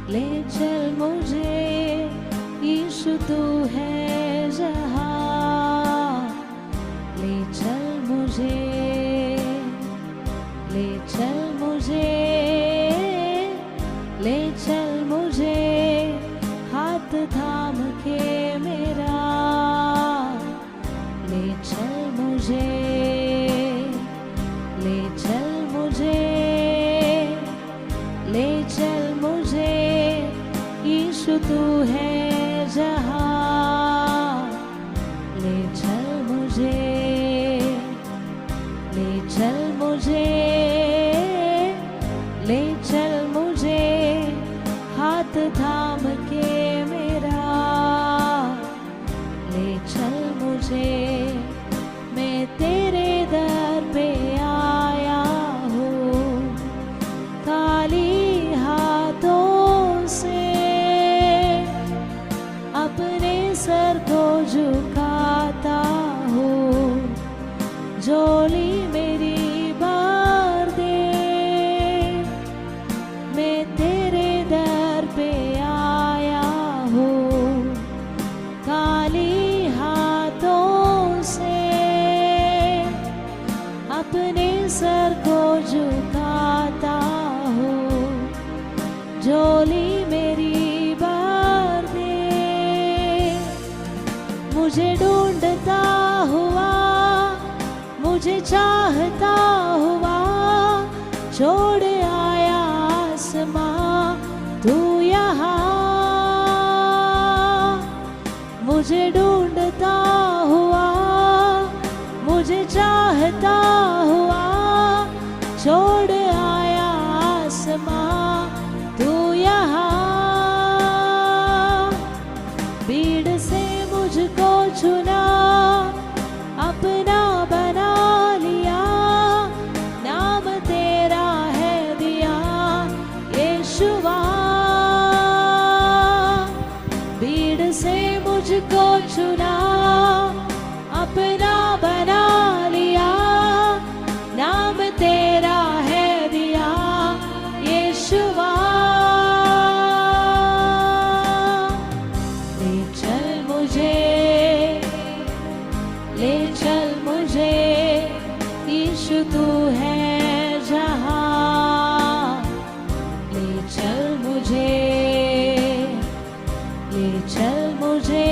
ले चल मुझे यीशु तू है जहाँ, ले चल मुझे, ले चल मुझे, ले चल मुझे हाथ थाम के मेरा, ले चल मुझे, ले चल मुझे, ले चल मुझे यीशु तू है जहाँ, ले चल मुझे, ले चल मुझे, ले चल मुझे हाथ थाम के मेरा, ले चल मुझे। मैं तेरे दर पे आया हूँ खाली हाथों से, अपने सर को झुकाता हूँ, झोली मेरी भर दे। मैं तेरे दर पे आया हूँ खाली हाथों से, अपने सर को झुकाता हूँ, झोली मेरी भर दे। मुझे ढूंढता हुआ, मुझे चाहता हुआ, छोड़ आया आसमां तू यहाँ। मुझे ढूंढता हुआ, मुझे चाहता हुआ, छोड़ आया आसमां तू यहाँ। भीड़ से मुझको चुना, अपना बना लिया, नाम तेरा है दिया यीशुआ। भीड़ से मुझको चुना, अपना बना लिया, नाम तेरा है दिया यीशुआ। ले चल मुझे, ले चल मुझे यीशु तू है जहाँ, ले चल मुझे, ले चल मुझे,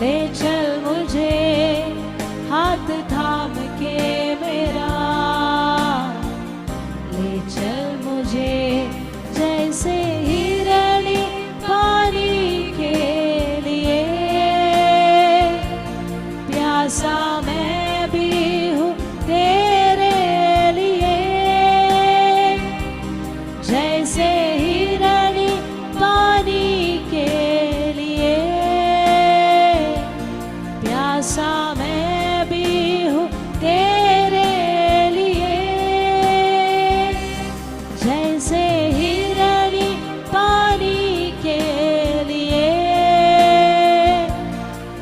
ले चल मुझे हाथ थाम के मेरा, ले चल मुझे जैसे हिरणी पानी के लिए, प्यासा मैं भी हूँ तेरे लिए। जैसे हिरणी पानी के लिए, प्यासा मैं भी हूँ तेरे लिए। जैसे हिरणी पानी के लिए,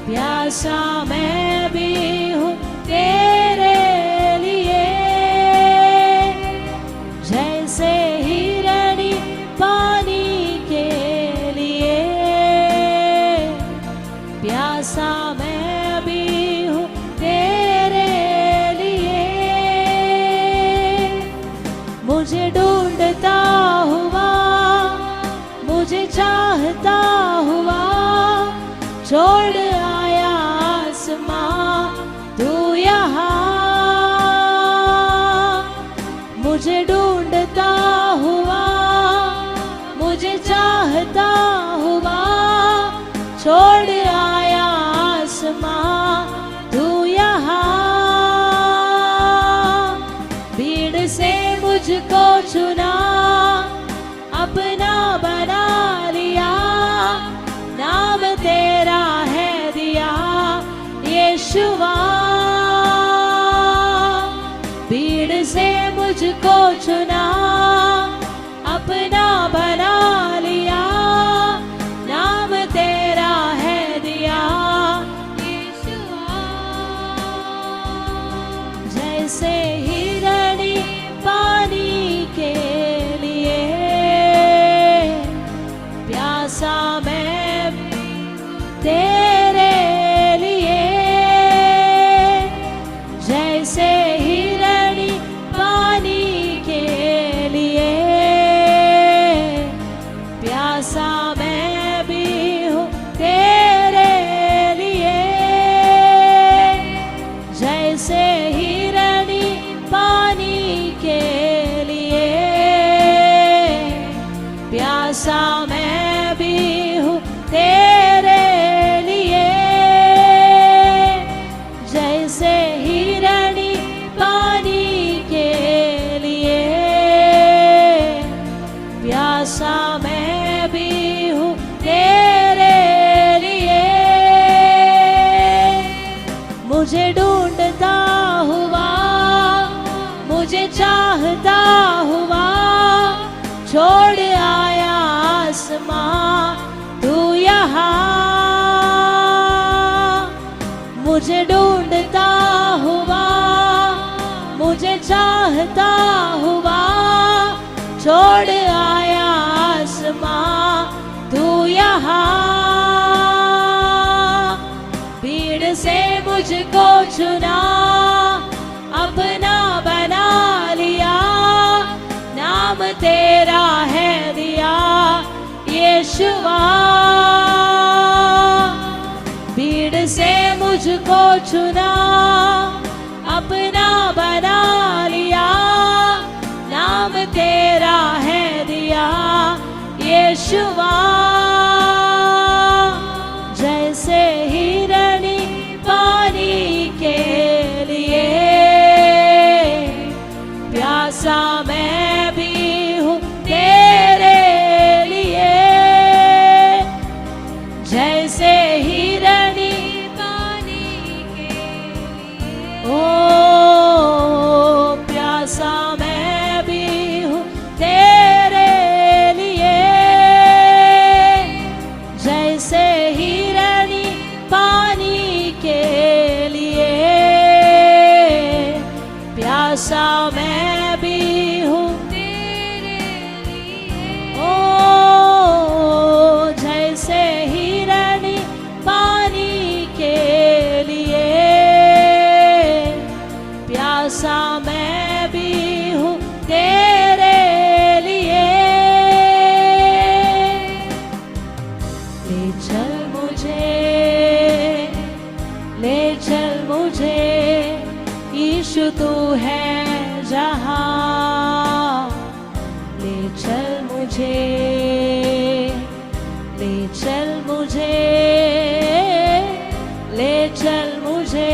प्यासा मैं भी हूँ तेरे लिए। जैसे हिरणी पानी के लिए, प्यासा मैं भी हूँ तेरे लिए। मुझे ढूंढता हुआ, मुझे चाहता हुआ, छोड़ आया आसमां तू यहाँ। मुझे ढूंढता हुआ, मुझे चाहता हुआ, छोड़ आया आसमां तू यहाँ। भीड़ से मुझको चुना, अपना बना लिया, नाम तेरा है दिया यीशुआ। भीड़ से मुझको चुना, अपना बना लिया, नाम तेरा है छोड़ आया आसमां तू यहाँ, भीड़ से मुझको चुना अपना बना लिया, नाम तेरा है दिया यीशुआ। भीड़ से मुझको चुना अपना बना लिया, नाम तेरा है दिया यीशुआ। जैसे हिरनी पानी के लिए प्यासा मैं भी हूँ तेरे लिए, जैसे हिरनी पानी के लिए, ओ प्यासा मैं भी हूँ तेरे लिए, जैसे हिरनी पानी के लिए प्यासा मैं भी हूँ तेरे लिए, ओ जैसे हिरनी पानी के लिए प्यासा मैं भी हूँ तेरे लिए। ले चल मुझे, ले चल मुझे, यीशु तू है जहाँ, ले चल मुझे, ले चल मुझे, ले चल मुझे,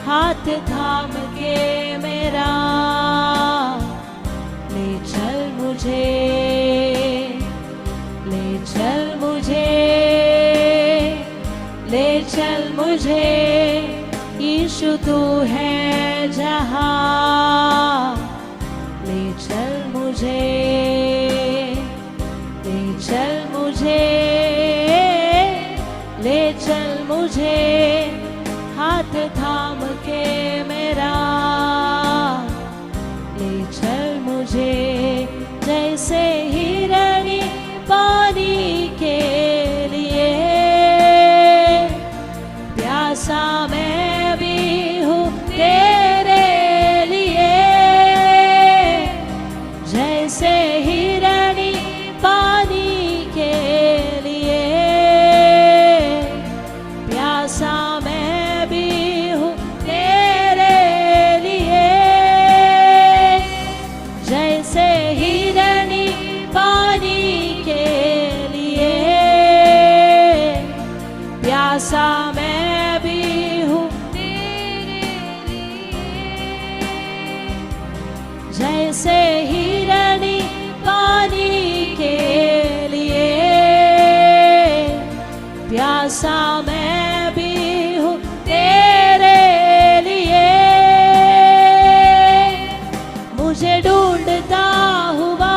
हाथ थाम के मेरा, ले चल मुझे, ले चल मुझे, ले चल मुझे, यीशु तू है जहाँ, ले चल मुझे, ले चल मुझे, ले चल मुझे, हाथ थाम के मेरा, ले चल मुझे, जैसे हिरनी पानी के लिए प्यासा मैं भी हूँ तेरे लिए, जैसे हिरनी पानी के लिए प्यासा मैं भी हूँ तेरे लिए, जैसे हिरनी पानी के लिए प्यासा मैं भी हूँ तेरे लिए, जैसे हिरनी पानी के लिए प्यासा मैं भी हूँ तेरे लिए। मुझे ढूंढता हुआ,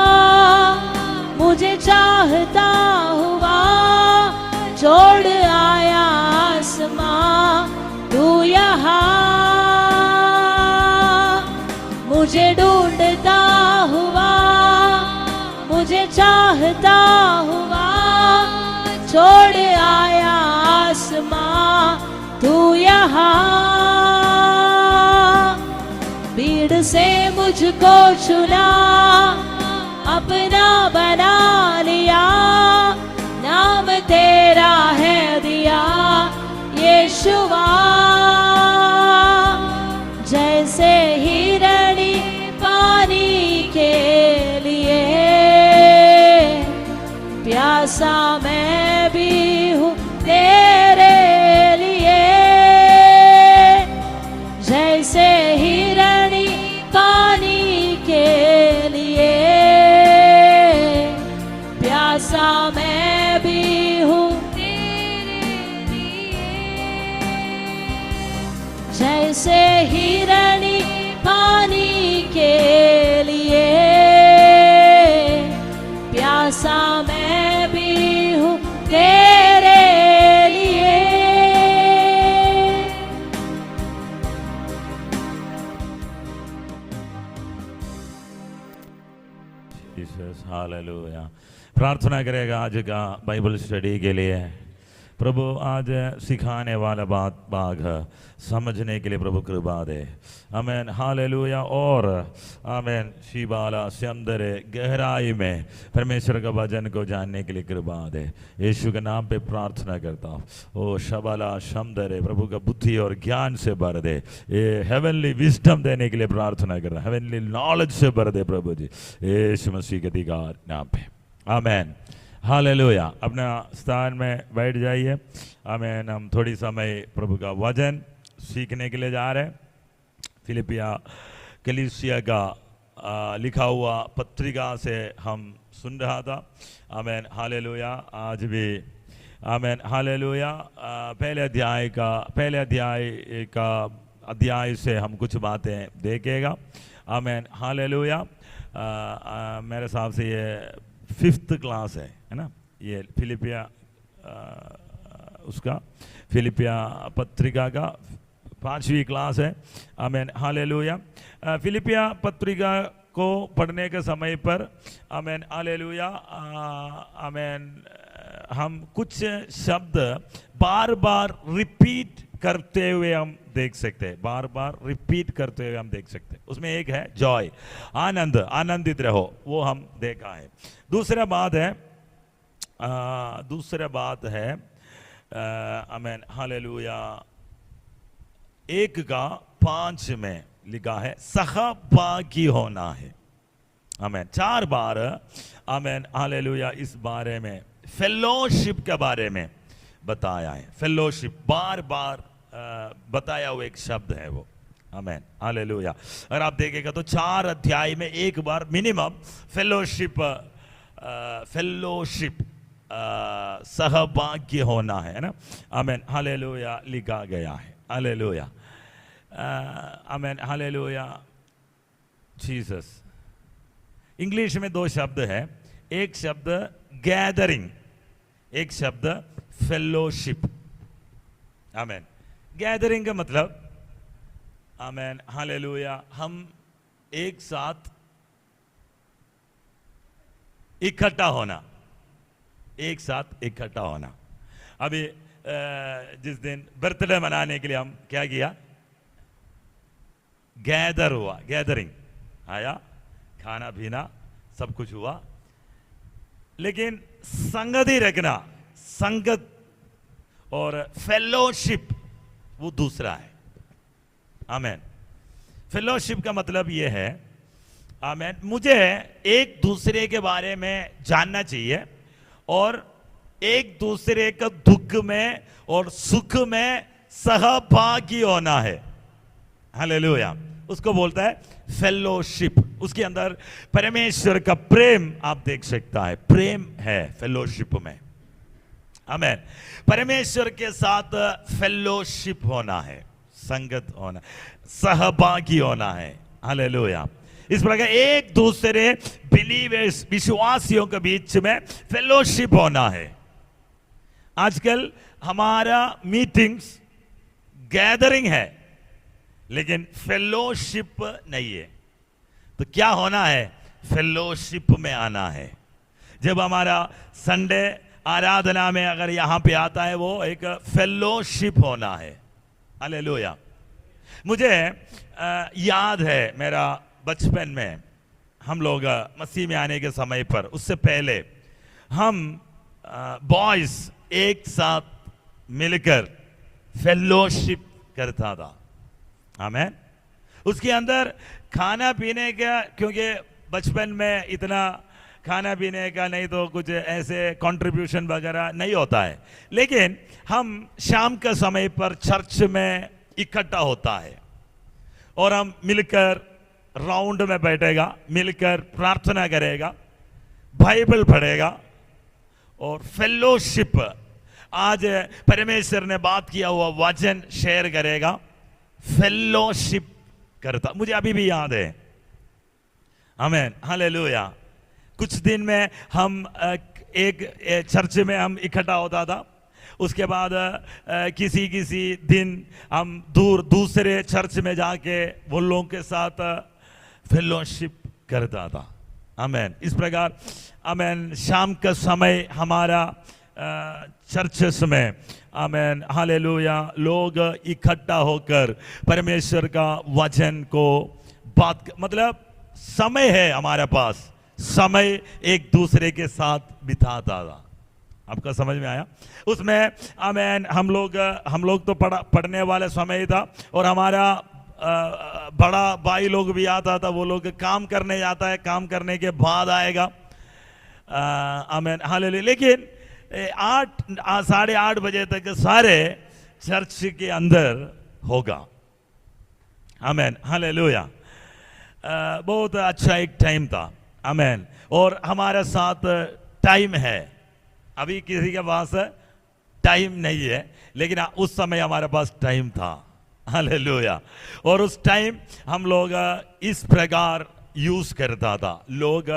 मुझे चाहता हुआ, छोड़ आया आसमां तू यहाँ, मुझे ढूंढता हुआ, मुझे चाहता हुआ, छोड़ आया आसमां तू यहाँ। भीड़ से मुझको चुना अपना बना लिया, नाम तेरा है दिया यीशुआ। जैसे हिरनी पानी के लिए प्यासा मैं भी हूँ तेरे लिए, जैसे हिरनी पानी के लिए जीसस, हालेलुया। प्रार्थना करेगा आज का बाइबल स्टडी के लिए। प्रभु आज सिखाने वाला बात भाग समझने के लिए प्रभु कृपा दे। आमेन, हालेलुया। और आमेन, शिबाला से अंदर गहराई में परमेश्वर का वचन को जानने के लिए कृपा दे। यीशु के नाम पे प्रार्थना करता हूँ। ओ शबाला शमदरे, प्रभु का बुद्धि और ज्ञान से भर दे। ये हेवनली विजडम देने के लिए प्रार्थना कर रहा हूँ। हेवनली नॉलेज से भर दे प्रभु जी, यीशु मसीह के अधिकार नाम पे। आमेन, हालेलुया। अपना स्थान में बैठ जाइए। आमेन। हम थोड़ी समय प्रभु का वचन सीखने के लिए जा रहे हैं। फिलिपिया कलीसिया का लिखा हुआ पत्रिका से हम सुन रहा था। आमेन, हालेलुया। आज भी आमेन, हालेलुया। पहले अध्याय से हम कुछ बातें देखेगा। आमेन, हालेलुया। मेरे हिसाब से ये 5th क्लास है ना, ये फिलिपिया उसका फिलिपिया पत्रिका का 5वीं क्लास है। आमेन, हालेलुया। फिलिपिया पत्रिका को पढ़ने के समय पर आमेन, हालेलुया, आमेन, हम कुछ शब्द बार बार रिपीट करते हुए हम देख सकते हैं। बार बार रिपीट करते हुए हम देख सकते हैं। उसमें एक है जॉय, आनंद, आनंदित रहो, वो हम देखा है। दूसरा बात है आमेन, हालेलुया, 1:5 में लिखा है सहभागी होना है। आमेन। 4 बार आमेन, हालेलुया, इस बारे में फेलोशिप के बारे में बताया है। फेलोशिप बार बार बताया हुआ एक शब्द है वो। आमेन, हालेलुया। अगर आप देखेगा तो 4 अध्याय में एक बार मिनिमम फेलोशिप सहभाग्य होना है ना। आमेन, हालेलुया, लिखा गया है। हालेलुया, आमेन, हालेलुया, जीसस। इंग्लिश में 2 शब्द है, एक शब्द गैदरिंग, एक शब्द फेलोशिप। आमेन। गैदरिंग का मतलब आमेन, हालेलुया, हम एक साथ इकट्ठा होना, एक साथ इकट्ठा होना। अभी जिस दिन बर्थडे मनाने के लिए हम क्या किया, गैदर हुआ, गैदरिंग आया, खाना पीना सब कुछ हुआ। लेकिन संगति रखना, संगत और फेलोशिप वो दूसरा है। आमेन। फेलोशिप का मतलब ये है, आमेन, मुझे एक दूसरे के बारे में जानना चाहिए और एक दूसरे का दुख में और सुख में सहभागी होना है। हालेलुया। उसको बोलता है फेलोशिप। उसके अंदर परमेश्वर का प्रेम आप देख सकता है, प्रेम है फेलोशिप में। आमेन। परमेश्वर के साथ फेलोशिप होना है, संगत होना, सहभागी होना है। हालेलुया। इस प्रकार एक दूसरे बिलीवर्स, विश्वासियों के बीच में फेलोशिप होना है। आजकल हमारा मीटिंग्स गैदरिंग है लेकिन फेलोशिप नहीं है। तो क्या होना है, फेलोशिप में आना है। जब हमारा संडे आराधना में अगर यहां पे आता है, वो एक फेलोशिप होना है। हालेलुया। मुझे याद है मेरा बचपन में, हम लोग मसीह में आने के समय पर, उससे पहले हम बॉयज एक साथ मिलकर फेलोशिप करता था। आमेन। उसके अंदर खाना पीने का, क्योंकि बचपन में इतना खाना पीने का नहीं तो कुछ ऐसे कंट्रीब्यूशन वगैरह नहीं होता है, लेकिन हम शाम का समय पर चर्च में इकट्ठा होता है और हम मिलकर राउंड में बैठेगा, मिलकर प्रार्थना करेगा, बाइबल पढ़ेगा और फेलोशिप, आज परमेश्वर ने बात किया हुआ वचन शेयर करेगा, फेलोशिप करता। मुझे अभी भी याद है। आमेन, हालेलुया। कुछ दिन में हम एक चर्च में हम इकट्ठा होता था। उसके बाद किसी दिन हम दूसरे चर्च में जाके वो लोगों के साथ फेलोशिप करता था। आमेन। इस प्रकार आमेन शाम का समय हमारा चर्चेस में आमेन हालेलुया लोग इकट्ठा होकर परमेश्वर का वचन को बात मतलब समय है हमारे पास, समय एक दूसरे के साथ बिताता था। आपका समझ में आया? उसमें आमेन हम लोग तो पढ़ने वाले समय था और हमारा बड़ा भाई लोग भी आता था, वो लोग काम करने जाता है, काम करने के बाद आएगा आमेन हालेलुया। लेकिन 8-8:30 बजे तक सारे चर्च के अंदर होगा आमेन हालेलुया। बहुत अच्छा एक टाइम था आमेन। और हमारे साथ टाइम है, अभी किसी के पास टाइम नहीं है, लेकिन उस समय हमारे पास टाइम था हालेलुया। और उस टाइम हम लोग इस प्रकार यूज करता था, लोग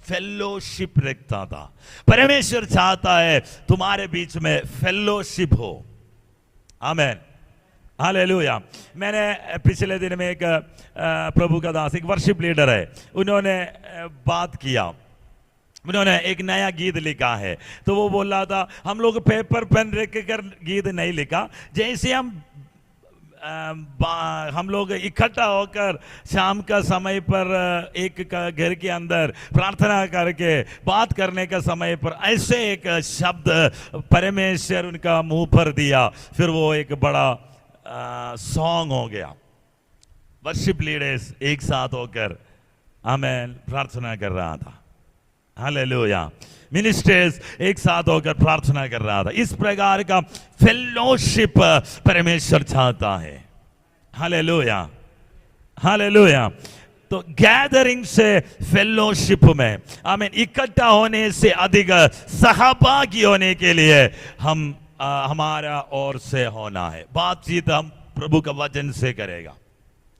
फेलोशिप रखता था। परमेश्वर चाहता है तुम्हारे बीच में फेलोशिप हो आमेन हालेलुया। मैंने पिछले दिन में एक प्रभु का दास, एक वर्शिप लीडर है, उन्होंने बात किया, उन्होंने एक नया गीत लिखा है। तो वो बोल रहा था हम लोग पेपर पेन रख कर गीत नहीं लिखा, जैसे हम लोग इकट्ठा होकर शाम का समय पर एक घर के अंदर प्रार्थना करके बात करने का समय पर ऐसे एक शब्द परमेश्वर उनका मुंह पर दिया, फिर वो एक बड़ा सॉन्ग हो गया। वर्शिप लीडर्स एक साथ होकर आमेन प्रार्थना कर रहा था हालेलुया। मिनिस्टर्स एक साथ होकर प्रार्थना कर रहा था। इस प्रकार का फेलोशिप परमेश्वर चाहता है हालेलुया हालेलुया। तो गैदरिंग से फेलोशिप में आमीन इकट्ठा होने से अधिक सहभागी होने के लिए हम हमारा ओर से होना है। बातचीत हम प्रभु का वचन से करेगा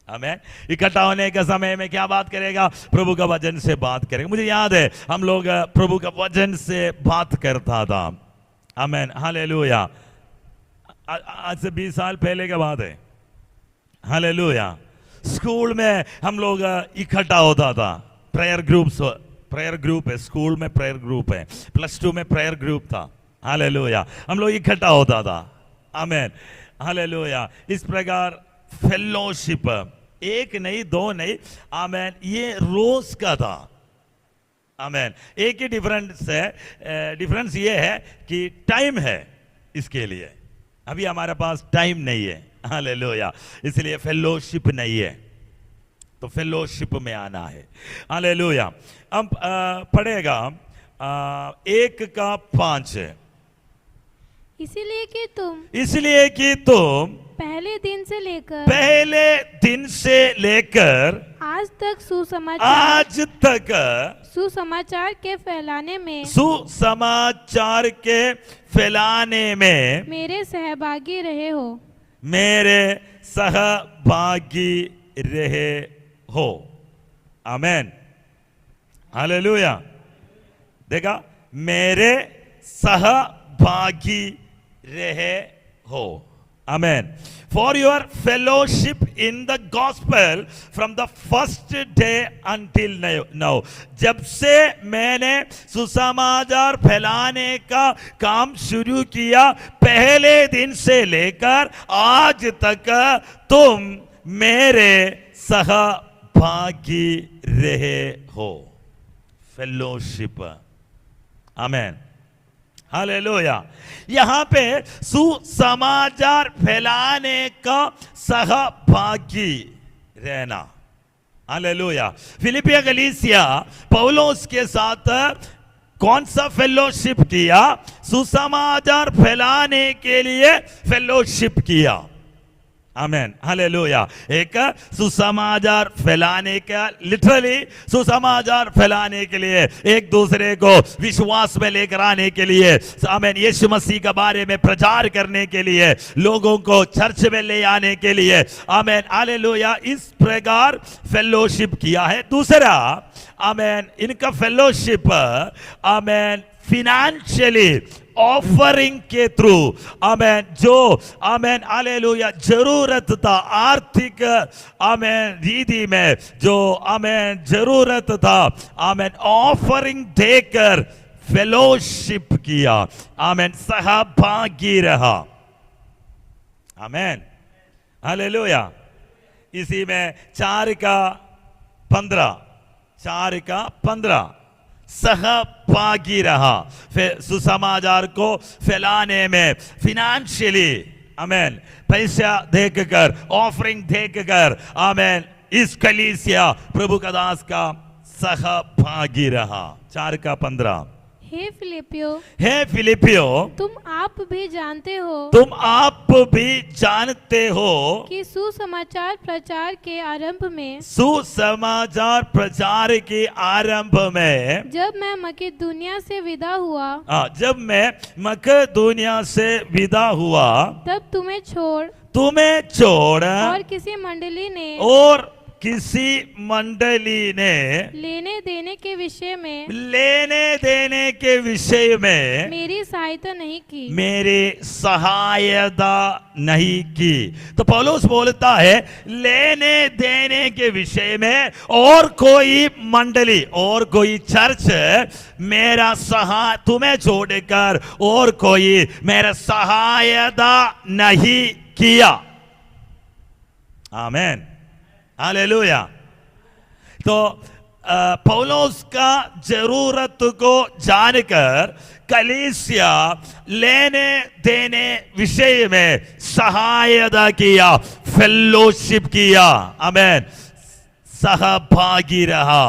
आमीन। इकट्ठा होने के समय में क्या बात करेगा? प्रभु का वचन से बात करेगा। मुझे याद है हम लोग प्रभु का वचन से बात करता था आमीन हालेलुया। आज से 20 साल पहले की बात है हालेलुया। स्कूल में हम लोग इकट्ठा होता था, प्रेयर ग्रुप है, स्कूल में प्रेयर ग्रुप है, +2 में प्रेयर ग्रुप था हालेलुया। हम लोग इकट्ठा होता था आमीन हालेलुया। इस प्रकार फेलोशिप एक नहीं, दो नहीं आमीन, ये रोज का था आमीन। एक ही डिफरेंस ये है कि टाइम है इसके लिए, अभी हमारे पास टाइम नहीं है हालेलुया, इसलिए फेलोशिप नहीं है, तो फेलोशिप में आना है हालेलुया। अब पढ़ेगा 1:5 इसलिए कि तुम पहले दिन से लेकर आज तक सुसमाचार के फैलाने में मेरे सहभागी रहे हो आमीन हालेलुया। देखा, मेरे सहभागी रहे हो आमीन। For your fellowship in the gospel from the first day until now, जब से मैंने सुसमाचार फैलाने का काम शुरू किया, पहले दिन से लेकर आज तक तुम मेरे सहभागी रहे हो। फेलोशिप आमीन हालेलुया। यहां पे सुसमाचार फैलाने का सहभागी रहना हालेलुया। फिलिपिया गलीसिया पौलुस के साथ कौन सा फेलोशिप किया? सुसमाचार फैलाने के लिए फेलोशिप किया आमीन हालेलुया। एक सुसमाचार फैलाने का, लिटरली सुसमाचार फैलाने के लिए, एक दूसरे को विश्वास में लेकर आने के लिए आमीन, यीशु मसीह के बारे में प्रचार करने के लिए, लोगों को चर्च में ले आने के लिए आमीन हालेलुया। इस प्रकार फेलोशिप किया है। दूसरा आमेन, इनका फेलोशिप आमेन फिनेंशियली ऑफरिंग के थ्रू आमेन, जो आमेन हालेलुया जरूरत था, आर्थिक आमेन रीति में जो आमेन जरूरत था, आमेन ऑफरिंग देकर फेलोशिप किया, आमेन सहभागी रहा, आमेन हालेलुया। इसी में 4 का 15 सहभागी रहा, फिर सुसमाचार को फैलाने में फिनेंशियली आमेन पैसा देकर, ऑफरिंग देकर आमेन इस कलीसिया प्रभु का दास का सहभागी रहा। 4 का 15। हे फिलिपियो तुम आप भी जानते हो कि सुसमाचार प्रचार के आरंभ में जब मैं मकेदुनिया से विदा हुआ तब तुम्हें छोड़ और किसी मंडली ने लेने देने के विषय में मेरी सहायता नहीं की। तो पौलुस बोलता है लेने देने के विषय में और कोई मंडली और कोई चर्च मेरा तुम्हें छोड़कर और कोई मेरा सहायता नहीं किया। Amen hallelujah. तो पौलुस का जरूरत को जानकर कलीसिया लेने देने विषय में सहायता किया, फेलोशिप किया, आमेन सहभागी रहा,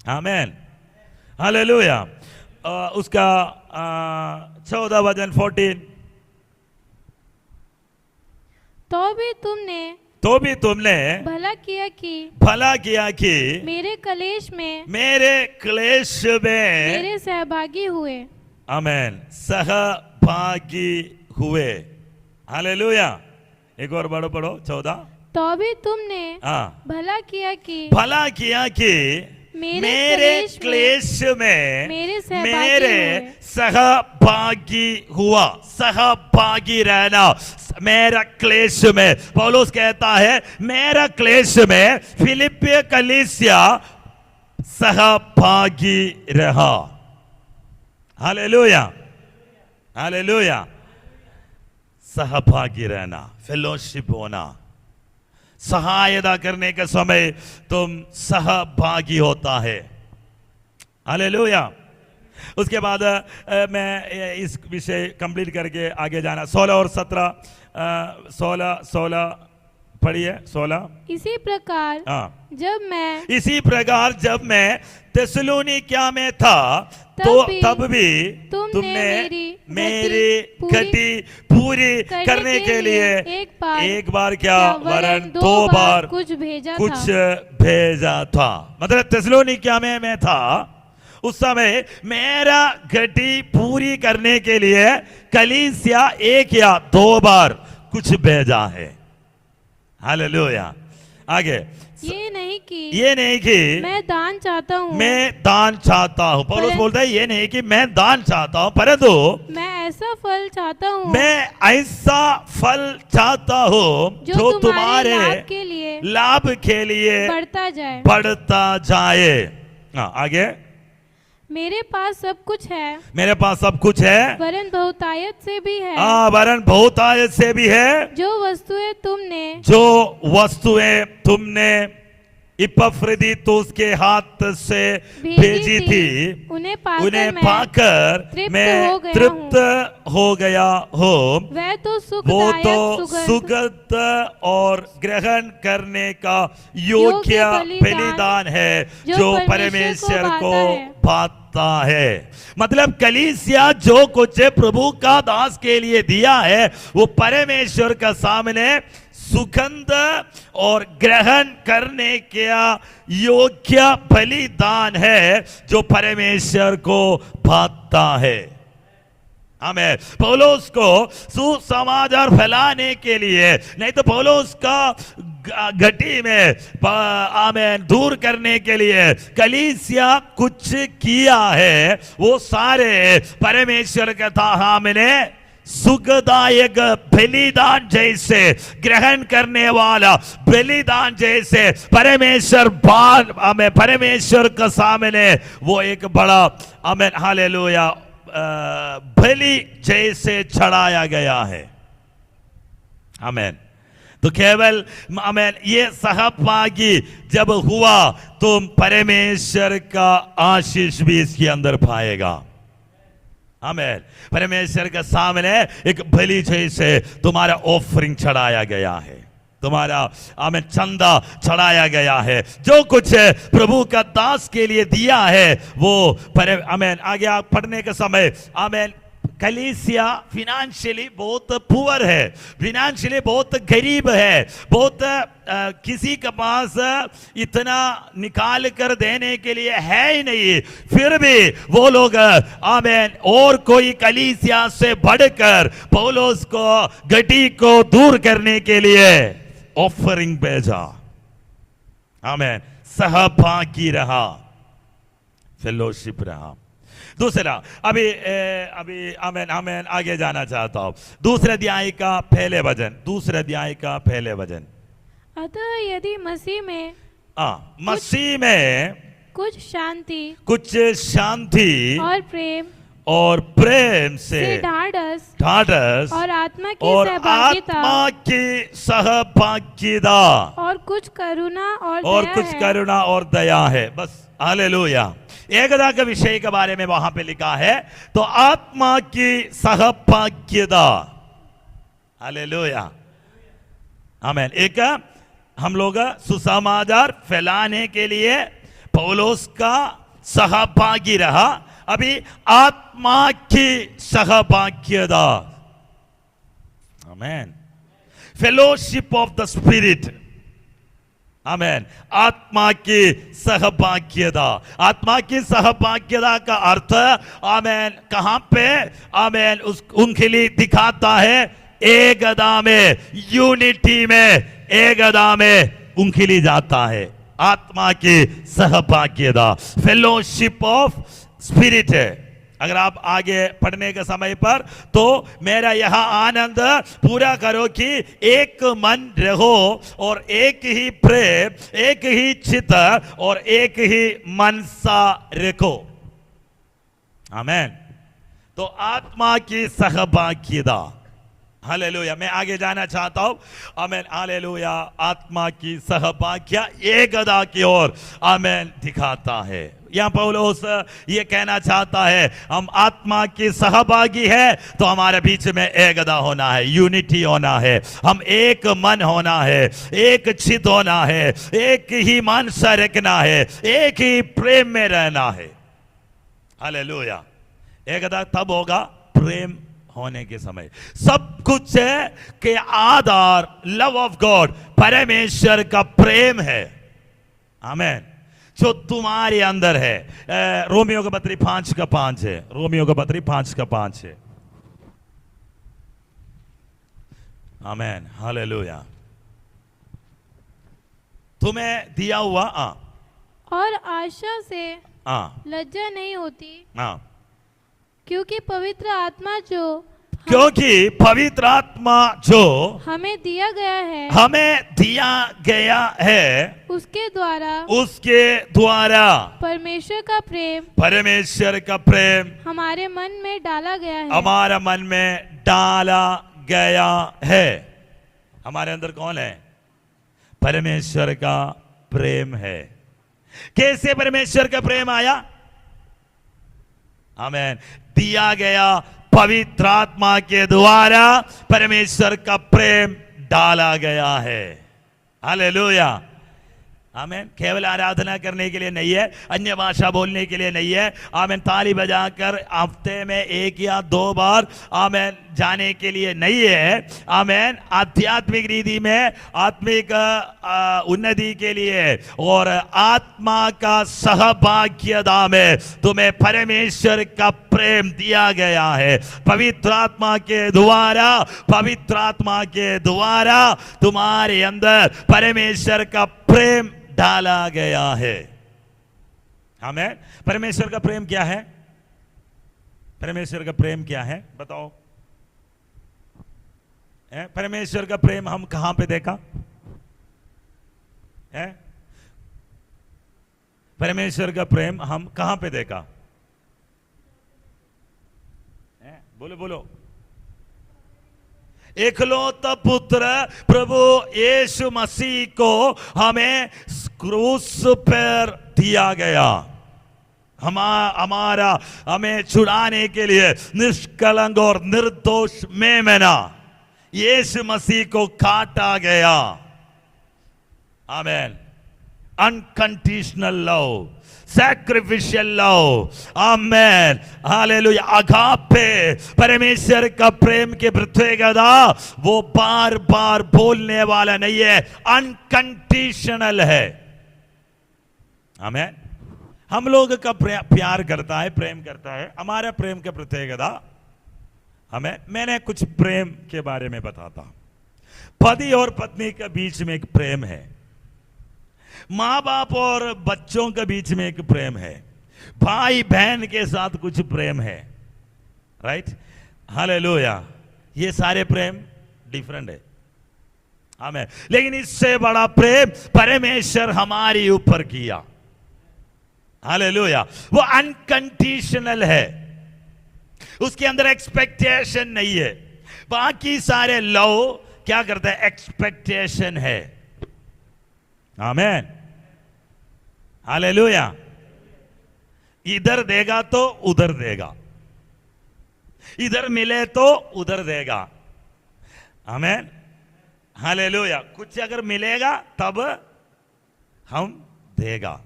आमेन हालेलुया। उसका 14 वचन 14। तो भी तुमने भला किया कि मेरे क्लेश में मेरे सहभागी हुए, आमेन सहभागी हुए, हालेलुया। एक और पढ़ो 14। तो भी तुमने भला किया कि मेरे क्लेश में मेरे सहभागी हुआ, सहभागी रहना मेरा क्लेश में। पौलुस कहता है मेरा क्लेश में फिलिप्पी कलीसिया सहभागी रहा, हालेलुया हालेलुया। सहभागी रहना, फेलोशिप होना, सहायता करने के समय तुम सहभागी होता है, हालेलुया। उसके बाद मैं इस विषय कंप्लीट करके आगे जाना। 16 और 17 16 पढ़िए 16। इसी प्रकार जब मैं थिस्सलुनीकिया में था तब भी तुमने मेरी घटी पूरी करने के लिए एक बार क्या वरन 2 बार कुछ भेजा था। मतलब थिस्सलुनीकिया में मैं था, उस समय मेरा घटी पूरी करने के लिए कलीसिया 1 या 2 बार कुछ भेजा है, हालेलुया। आगे ये नहीं कि मैं दान चाहता हूँ। पौलुस बोलता है ये नहीं कि मैं दान चाहता हूँ, परंतु मैं ऐसा फल चाहता हूँ जो तुम्हारे लाभ के लिए बढ़ता जाए। आगे मेरे पास सब कुछ है वरन बहुतायत से भी है। जो वस्तुएं तुमने इपफ्रुदीतुस के हाथ से भेजी थी उन्हें पाकर मैं तृप्त हो गया हूँ। वो तो सुगंध और ग्रहण करने का योग्य बलिदान है जो परमेश्वर को भाता है। मतलब कलीसिया जो कुछ प्रभु का दास के लिए दिया है वो परमेश्वर का सामने सुगंध और ग्रहण करने का योग्य बलिदान है जो परमेश्वर को भाता है, हमें पौलुस को सुसमाचार फैलाने के लिए, नहीं तो पौलुस का घटी में आमेन दूर करने के लिए कलीसिया कुछ किया है, वो सारे परमेश्वर का सामने सुखदायक बलिदान जैसे, ग्रहण करने वाला बलिदान जैसे परमेश्वर के सामने वो एक बड़ा आमेन हालेलुया बलि जैसे चढ़ाया गया है। आमेन। तो केवल आमेन ये सहभागी जब हुआ तो परमेश्वर का आशीष भी इसके अंदर पाएगा। आमेन। परमेश्वर के सामने एक बलि जैसे तुम्हारा ऑफरिंग चढ़ाया गया है, तुम्हारा आमेन चंदा चढ़ाया गया है, जो कुछ प्रभु का दास के लिए दिया है वो आमेन। आगे आप पढ़ने के समय आमेन कलीसिया फिनेंशियली बहुत पुअर है, फिनेंशियली बहुत गरीब है, बहुत किसी के पास इतना निकाल कर देने के लिए है ही नहीं, फिर भी वो लोग आमेन और कोई कलीसिया से बढ़कर पौलुस को घटी को दूर करने के लिए ऑफरिंग भेजा। आमेन। सहभागी रहा, फेलोशिप रहा। दूसरा अभी आमेन आमेन आगे जाना चाहता हूं। दूसरे अध्याय का पहले वचन, दूसरे अध्याय का पहले वचन। अतः यदि मसीह में कुछ शांति और प्रेम से ढाढ़स और आत्मा की सहभागिता और कुछ करुणा और दया है। बस हालेलुया। एकता के विषय के बारे में वहां पे लिखा है, तो आत्मा की सहभागिता। हालेलुया। आमेन। एक हम लोग सुसमाचार फैलाने के लिए पौलुस का सहभागी रहा, अभी आत्मा की सहभागिता। Amen. Fellowship of the spirit. Amen. आत्मा की सहभागिता। आत्मा की सहभागिता का अर्थ आमेन कहां पे आमेन उनके लिए दिखाता है, एकता में, यूनिटी में, एकता में उनके लिए जाता है। आत्मा की सहभागिता फेलोशिप ऑफ स्पिरिट है। अगर आप आगे पढ़ने के समय पर तो मेरा यह आनंद पूरा करो कि एक मन रहो और एक ही प्रेम, एक ही चित्त और एक ही मन सा रखो। आमेन। तो आत्मा की सहभागिता। हालेलुया। मैं आगे जाना चाहता हूं। आमेन। हालेलुया। आत्मा की सहभागिता एकता की ओर आमेन दिखाता है। यहां पौलुस ये कहना चाहता है, हम आत्मा की सहभागी है तो हमारे बीच में एकता होना है, यूनिटी होना है, हम एक मन होना है, एक चित्त होना है, एक ही मन से रखना है, एक ही प्रेम में रहना है। हालेलुया। एकता तब होगा प्रेम होने के समय। सब कुछ के आधार लव ऑफ गॉड, परमेश्वर का प्रेम है। आमेन। जो तुम्हारे अंदर है। रोमियो का पत्री 5:5 है। रोमियो का पत्री 5:5 है। आमेन। हालेलुया। तुम्हें दिया हुआ और आशा से लज्जा नहीं होती, क्योंकि पवित्र आत्मा जो हमें दिया गया है उसके द्वारा परमेश्वर का प्रेम हमारे मन में डाला गया है। हमारे अंदर कौन है? परमेश्वर का प्रेम है। कैसे परमेश्वर का प्रेम आया? आमेन। दिया गया पवित्र आत्मा के द्वारा परमेश्वर का प्रेम डाला गया है। हालेलुया। आमेन। केवल आराधना करने के लिए नहीं है, अन्य भाषा बोलने के लिए नहीं है। आमेन। ताली बजाकर हफ्ते में 1 या 2 बार आमेन जाने के लिए नहीं है, आमेन, आध्यात्मिक रीति में, आत्मिक उन्नति के लिए और आत्मा का सहभाग्यता में तुम्हें परमेश्वर का प्रेम दिया गया है। पवित्र आत्मा के द्वारा तुम्हारे अंदर परमेश्वर का प्रेम डाला गया है। आमेन। परमेश्वर का प्रेम क्या है? परमेश्वर का प्रेम क्या है बताओ? परमेश्वर का प्रेम हम कहां पे देखा है? परमेश्वर का प्रेम हम कहां पे देखा? बोलो बोलो। एकलौता पुत्र प्रभु यीशु मसीह को हमें क्रूस पर दिया गया। हमें छुड़ाने के लिए निष्कलंक और निर्दोष मेमना यीशु मसीह को काटा गया। आमेन। अनकंडीशनल लव, सैक्रिफिशियल लव, आमेन, हालेलुया। अगापे, परमेश्वर का प्रेम के प्रत्येकता वो बार बार बोलने वाला नहीं है, अनकंडीशनल है। आमेन। हम लोग का प्यार करता है, प्रेम करता है, हमारा प्रेम के प्रत्येकता हमें, मैंने कुछ प्रेम के बारे में बताता। पति और पत्नी के बीच में एक प्रेम है, माँ बाप और बच्चों के बीच में एक प्रेम है, भाई बहन के साथ कुछ प्रेम है, राइट, हालेलुया। ये सारे प्रेम डिफरेंट है, आमेन। लेकिन इससे बड़ा प्रेम परमेश्वर हमारे ऊपर किया, हालेलुया। वो अनकंडीशनल है, उसके अंदर एक्सपेक्टेशन नहीं है। बाकी सारे लव क्या करता है? एक्सपेक्टेशन है, आमेन, हालेलुया। इधर देगा तो उधर देगा, इधर मिले तो उधर देगा, आमेन, हालेलुया। कुछ अगर मिलेगा तब हम देगा।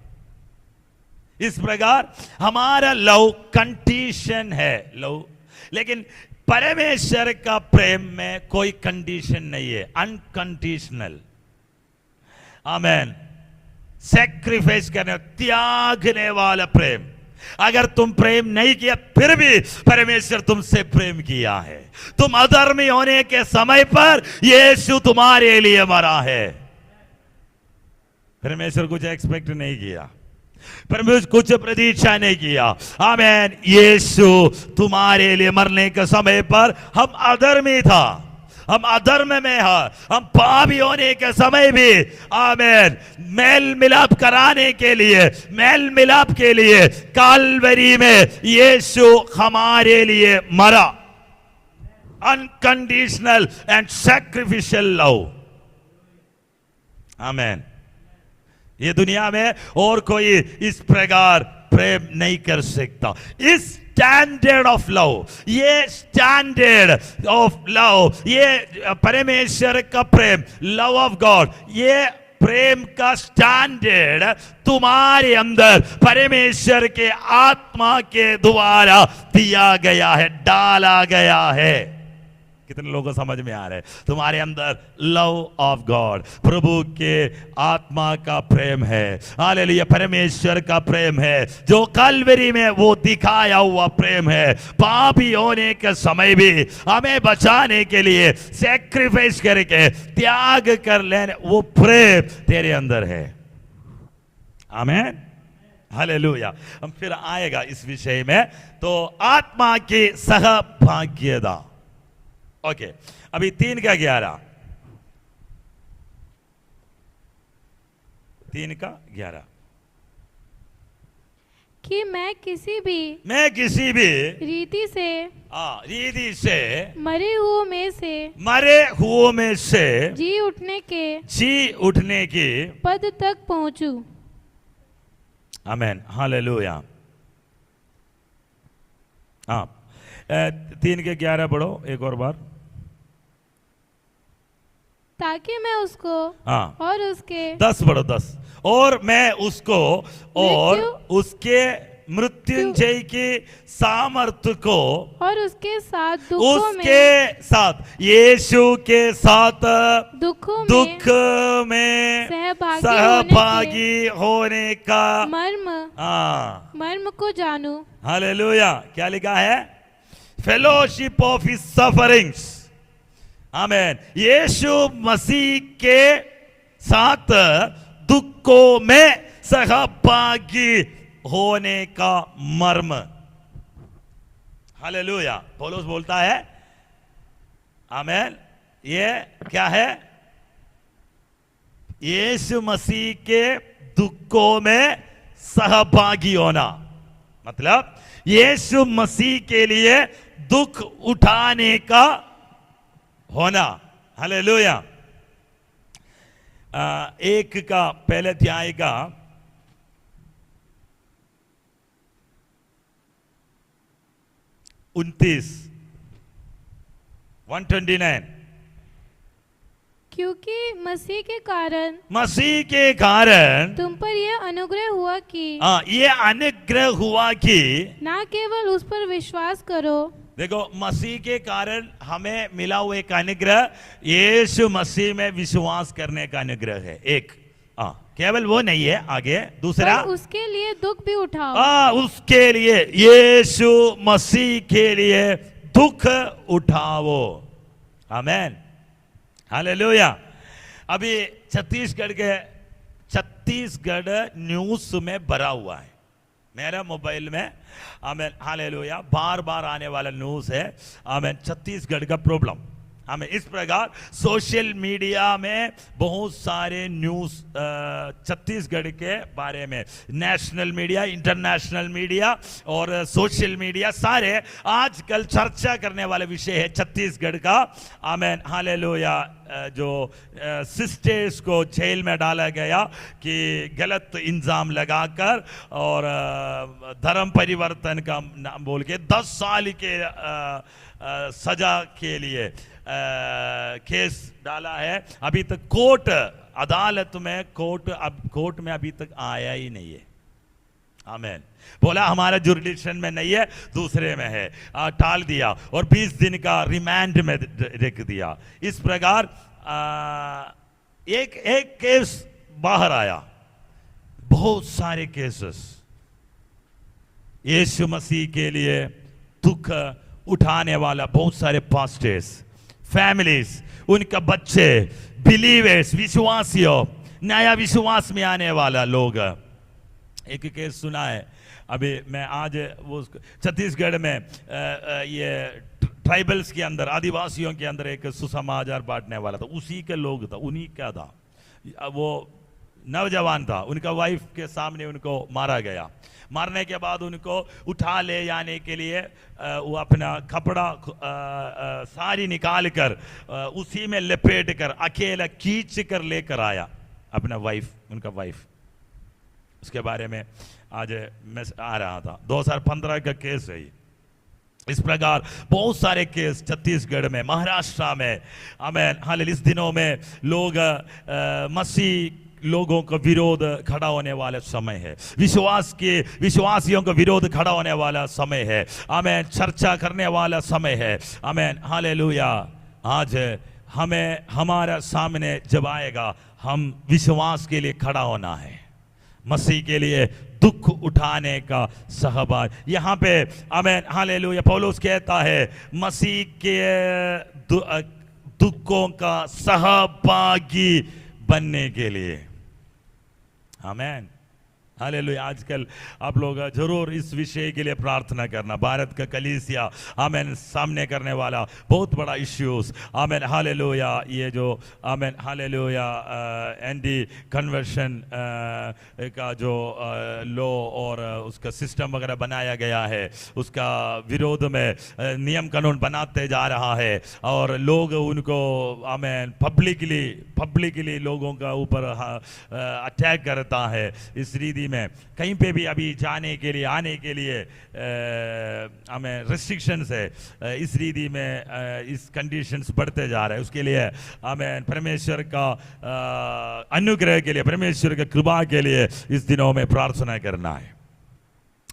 इस प्रकार हमारा लव कंडीशन है, लव। लेकिन परमेश्वर का प्रेम में कोई कंडीशन नहीं है, अनकंडीशनल, आमेन। सैक्रिफाइस करने, त्यागने वाला प्रेम। अगर तुम प्रेम नहीं किया फिर भी परमेश्वर तुमसे प्रेम किया है। तुम अधर्मी होने के समय पर यीशु तुम्हारे लिए मरा है। परमेश्वर कुछ एक्सपेक्ट नहीं किया, परमेश्वर कुछ प्रतीक्षा नहीं किया, आमेन। यीशु तुम्हारे लिए मरने के समय पर हम अधर्मी था, हम अधर्म में है, हम पापी होने के समय भी, आमेन, मेल मिलाप कराने के लिए, मेल मिलाप के लिए काल्वरी में यीशु हमारे लिए मरा। अनकंडीशनल एंड सैक्रिफिशियल लव, आमेन। ये दुनिया में और कोई इस प्रकार प्रेम नहीं कर सकता। इस स्टैंडर्ड ऑफ लव, ये स्टैंडर्ड ऑफ लव, ये परमेश्वर का प्रेम, लव ऑफ गॉड, ये प्रेम का स्टैंडर्ड तुम्हारे अंदर परमेश्वर के आत्मा के द्वारा दिया गया है, डाला गया है। कितने लोगों को समझ में आ रहा है? तुम्हारे अंदर लव ऑफ गॉड, प्रभु के आत्मा का प्रेम है, हालेलुया। परमेश्वर का प्रेम है जो कल्वरी में वो दिखाया हुआ प्रेम है। पापी होने के समय भी हमें बचाने के लिए सैक्रिफाइस करके त्याग कर लेने, वो प्रेम तेरे अंदर है, आमेन, हालेलुया। हम फिर आएगा इस विषय में। तो आत्मा की सहभाग्यता, ओके। अभी 3:11, 3:11 कि मैं किसी भी रीति से मरे हुओं में से जी उठने के पद तक पहुंचूं, आमेन, हालेलुया। हाँ, 3:11 पढ़ो एक और बार। ताकि मैं उसको और उसके 10 पढ़ो, 10। और मैं उसको और उसके मृत्युंजय की सामर्थ्य को और उसके साथ दुखों उसके साथ यीशु के साथ दुख में सहभागी होने का मर्म को जानू। हालेलुया। क्या लिखा है? Fellowship of his sufferings. Amen. यीशु मसीह के साथ दुखों में सहभागी होने का मर्म। हालेलुया। पौलुस बोलता है, आमेन, ये क्या है? यीशु मसीह के दुखों में सहभागी होना, मतलब यीशु मसीह के लिए दुख उठाने का होना। हालेलुया। 1 का पहले अध्याय का 129 क्योंकि मसीह के कारण तुम पर यह अनुग्रह हुआ कि ये अनुग्रह हुआ कि ना केवल उस पर विश्वास करो। देखो, मसीह के कारण हमें मिला हुआ एक अनुग्रह यीशु मसीह में विश्वास करने का अनुग्रह है। एक केवल वो नहीं है, आगे दूसरा, उसके लिए दुख भी उठाओ। उसके लिए, यीशु मसीह के लिए दुख उठाओ। आमेन। हालेलुया। अभी छत्तीसगढ़ न्यूज में भरा हुआ है मेरा मोबाइल में। आमेन। हालेलुया। बार बार आने वाला न्यूज है। आमेन। छत्तीसगढ़ का प्रॉब्लम। हमें इस प्रकार सोशल मीडिया में बहुत सारे न्यूज छत्तीसगढ़ के बारे में, नेशनल मीडिया, इंटरनेशनल मीडिया और सोशल मीडिया, सारे आजकल चर्चा करने वाला विषय है छत्तीसगढ़ का। आमेन। हालेलुया। जो सिस्टर्स को जेल में डाला गया कि गलत इंजाम लगाकर और धर्म परिवर्तन का नाम बोल के 10 साल के सजा के लिए केस डाला है। अभी तक कोर्ट में अभी तक आया ही नहीं है। आमेन। बोला हमारा जुरिडिक्शन में नहीं है, दूसरे में है, टाल दिया और 20 दिन का रिमांड में रख दिया। इस प्रकार एक केस बाहर आया, बहुत सारे केसेस यीशु मसीह के लिए दुख उठाने वाला, बहुत सारे पास्टर्स, फैमिलीज, उनका बच्चे, बिलीवर्स, विश्वासियों, नया विश्वास में आने वाला लोग। एक केस सुना है अभी मैं आज, वो छत्तीसगढ़ में ये ट्राइबल्स के अंदर, आदिवासियों के अंदर एक सुसमाचार बांटने वाला था, उसी के लोग था, उन्हीं का था। वो नौजवान था, उनका वाइफ के सामने उनको मारा गया। मारने के बाद उनको उठा ले जाने के लिए वो अपना कपड़ा सारी निकाल कर उसी में लपेट कर अकेला खींच कर लेकर आया अपना वाइफ, उनका वाइफ। उसके बारे में आज मैं आ रहा था, 2015 का केस है ये। इस प्रकार बहुत सारे केस छत्तीसगढ़ में, महाराष्ट्र में। आमेन। हालेलुया। इस दिनों में लोग मसीह लोगों का विरोध खड़ा होने वाला समय है, विश्वासियों का विरोध खड़ा होने वाला समय है। आमेन। चर्चा करने वाला समय है। आमेन। हालेलुया। आज हमें हमारा सामने जब आएगा, हम विश्वास के लिए खड़ा होना है, मसीह के लिए दुख उठाने का सहभाग। यहाँ पे आमेन। हालेलुया। पौलुस कहता है मसीह के दुखों का सहभागी बनने के लिए। आमेन। हालेलुया। आजकल आप लोग जरूर इस विषय के लिए प्रार्थना करना। भारत का कलीसिया आमेन सामने करने वाला बहुत बड़ा इश्यूज। आमेन। हालेलुया। ये जो आमेन हालेलुया एंटी कन्वर्शन का जो लॉ और उसका सिस्टम वगैरह बनाया गया है, उसका विरोध में नियम कानून बनाते जा रहा है और लोग उनको आमेन पब्लिकली लोगों का ऊपर अटैक करता है। इस रीति में कहीं पे भी अभी जाने के लिए, आने के लिए हमें रिस्ट्रिक्शंस है। इस रीति में इस कंडीशंस बढ़ते जा रहे हैं। उसके लिए हमें परमेश्वर का अनुग्रह के लिए, परमेश्वर की कृपा के लिए इस दिनों में प्रार्थना करना है।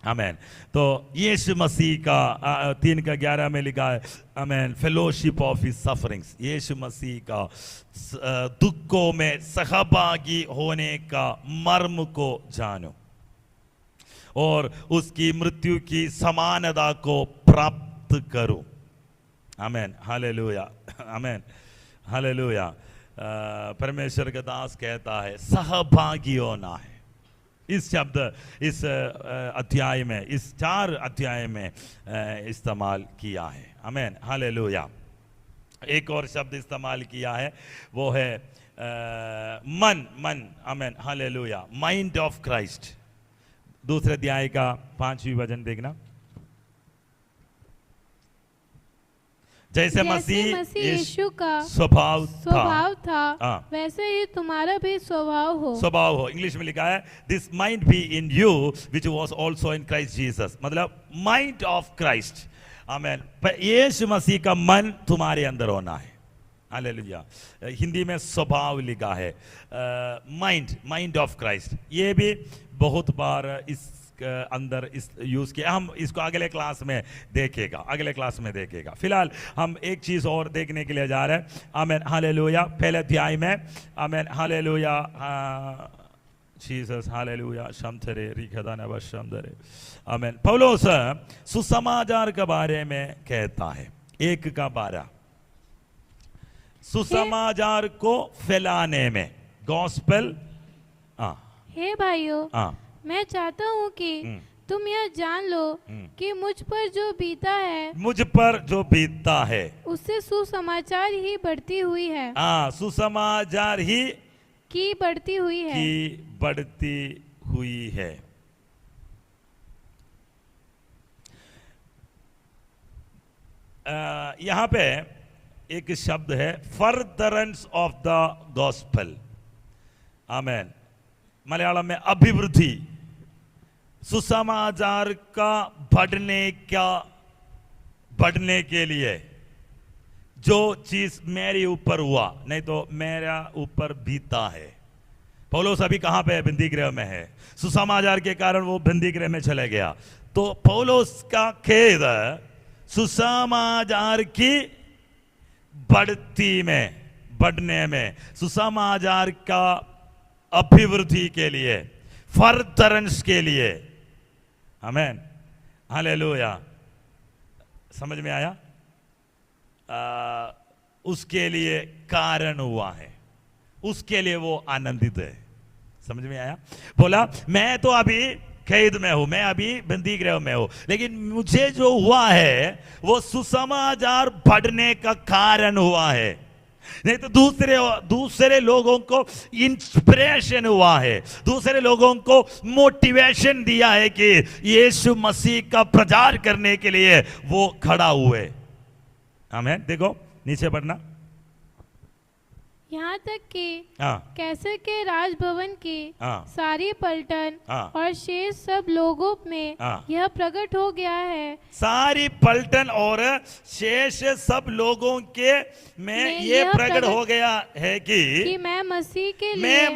आमेन। तो यीशु मसीह का 3:11 में लिखा है आमेन, फेलोशिप ऑफ हिज सफरिंग्स, यीशु मसीह का दुखों में सहभागी होने का मर्म को जानो और उसकी मृत्यु की समानता को प्राप्त करो। आमेन, हालेलुया, आमेन, हालेलुया। परमेश्वर का दास कहता है सहभागी होना है। इस शब्द इस अध्याय में, इस 4 अध्याय में इस्तेमाल किया है। आमेन, हालेलुया। एक और शब्द इस्तेमाल किया है, वो है मन, आमेन, हालेलुया, माइंड ऑफ क्राइस्ट। दूसरे अध्याय का 5वीं वचन देखना। जैसे मसीह यीशु का स्वभाव था वैसे ही तुम्हारा भी स्वभाव हो। इंग्लिश में लिखा है this mind be in you which was also in Christ Jesus, मतलब माइंड ऑफ क्राइस्ट। आमेन, यीशु मसीह का मन तुम्हारे अंदर होना है। हालेलुया। हिंदी में स्वभाव लिखा है, माइंड ऑफ क्राइस्ट। ये भी बहुत बार इस अंदर इस यूज किया। हम इसको अगले क्लास में देखेगा, फिलहाल हम एक चीज और देखने के लिए जा रहे हैं। आमेन, हालेलुया। पहले अध्याय में आमेन, हालेलुया, जीसस, हालेलुया, शमथरे रिखदाना बशमदरे। आमेन। पौलुस सुसमाचार के बारे में कहता है, 1:12, सुसमाचार को फैलाने में, गॉस्पेल। हे भाइयों, मैं चाहता हूँ कि तुम यह जान लो कि मुझ पर जो बीतता है उससे सुसमाचार ही बढ़ती हुई है। सुसमाचार ही की बढ़ती हुई है। यहाँ पे एक शब्द है, फर्दरेंस ऑफ द गॉस्पेल। आमेन। मलयालम में अभिवृद्धि, सुसमाचार का बढ़ने के लिए जो चीज मेरे ऊपर हुआ, नहीं तो मेरा ऊपर बीता है। पौलुस अभी कहां पे है? बंदी गृह में है। सुसमाचार के कारण वो बंदी गृह में चले गया। तो पौलुस का खेद सुसमाचार की बढ़ने में, सुसमाचार का अभिवृद्धि के लिए, फर्दरेंस के लिए। आमेन, हालेलुया। समझ में आया? उसके लिए कारण हुआ है, उसके लिए वो आनंदित है। समझ में आया? बोला मैं तो अभी कैद में हूं, मैं अभी बंदी गृह में हूं, लेकिन मुझे जो हुआ है वो सुसमाचार बढ़ने का कारण हुआ है। नहीं तो दूसरे लोगों को इंस्पिरेशन हुआ है, दूसरे लोगों को मोटिवेशन दिया है कि यीशु मसीह का प्रचार करने के लिए वो खड़ा हुए। आमेन। देखो नीचे पढ़ना। यहाँ तक कि कैसर के राजभवन की सारी पलटन और शेष सब लोगों में यह प्रकट हो गया है। सारी पलटन और शेष सब लोगों के में ये प्रकट हो गया है कि मैं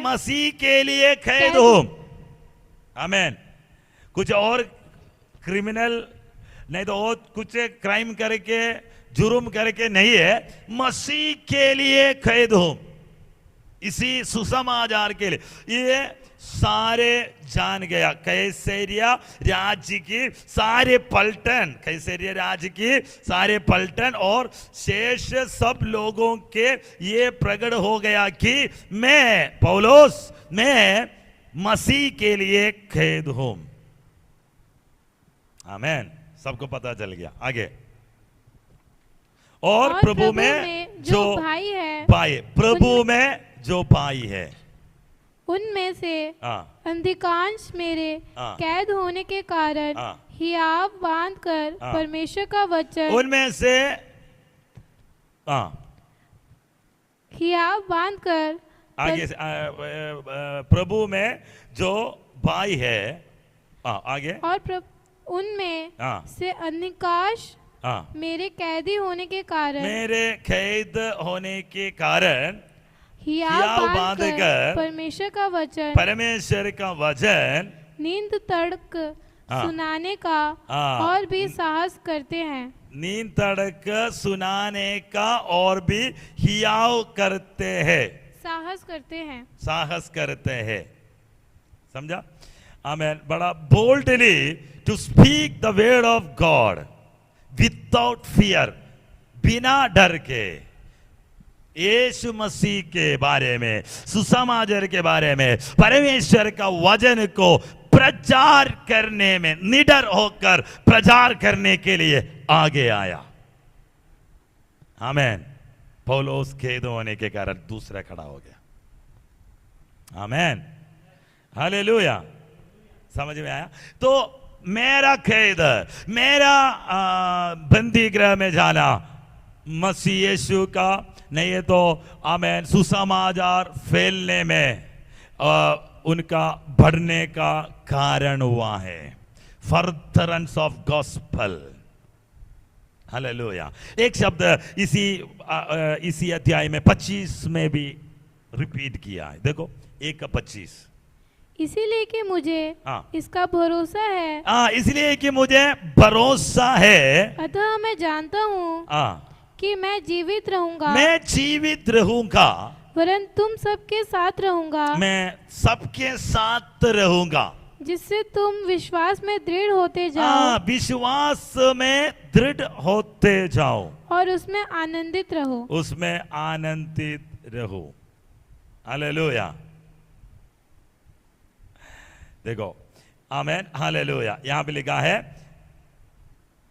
मसीह के लिए कैद हूं। आमेन। कुछ और क्रिमिनल नहीं तो और कुछ क्राइम करके, जुर्म करके नहीं है, मसीह के लिए कैद हूं, इसी सुसमाचार के लिए। ये सारे जान गया, कैसरिया राज्य की सारे पलटन, कैसरिया राज्य की सारे पलटन और शेष सब लोगों के ये प्रकट हो गया कि मैं पौलुस, मैं मसीह के लिए कैद हूं। आमेन। सबको पता चल गया। आगे। और प्रभु में जो भाई है, प्रभु में जो भाई है, उनमें से अधिकांश मेरे कैद होने के कारण हियाव बांधकर परमेश्वर का वचन, उनमें से हियाव बांधकर आगे प्रभु में जो भाई है, आगे। और उनमें से अधिकांश मेरे कैदी होने के कारण, मेरे कैद होने के कारण हियाव बांधकर परमेश्वर का वचन नींद तड़क हाँ। सुनाने का हाँ। और भी साहस करते हैं। नींद तड़क सुनाने का और भी हियाव करते हैं, साहस करते हैं। साहस करते हैं। समझा? आमेन। बड़ा boldly to speak the word of God without fear, बिना डर के यीशु मसीह के बारे में, सुसमाचार के बारे में, परमेश्वर का वचन को प्रचार करने में निडर होकर प्रचार करने के लिए आगे आया। आमेन। पौलुस खेद होने के कारण दूसरा खड़ा हो गया। आमेन, हालेलुया। समझ में आया? तो मेरा खेद, मेरा बंदी गृह में जाना मसीह यीशु का नहीं है, तो आमेन, सुसमाचार फैलने में उनका बढ़ने का कारण हुआ है। Furtherance of gospel. हालेलुया। एक शब्द इसी अध्याय में 25 में भी रिपीट किया है। देखो 1:25। इसीलिए कि मुझे हाँ। इसका भरोसा है। इसलिए कि मुझे भरोसा है। अतः मैं जानता हूँ कि मैं जीवित रहूंगा। मैं जीवित रहूंगा, वरन तुम सबके साथ रहूंगा। मैं सबके साथ रहूंगा, जिससे तुम विश्वास में दृढ़ होते जाओ। विश्वास में दृढ़ होते जाओ और उसमें आनंदित रहो। उसमें आनंदित रहो। हालेलुया। देखो, आमेन, हालेलुया। यहां पे लिखा है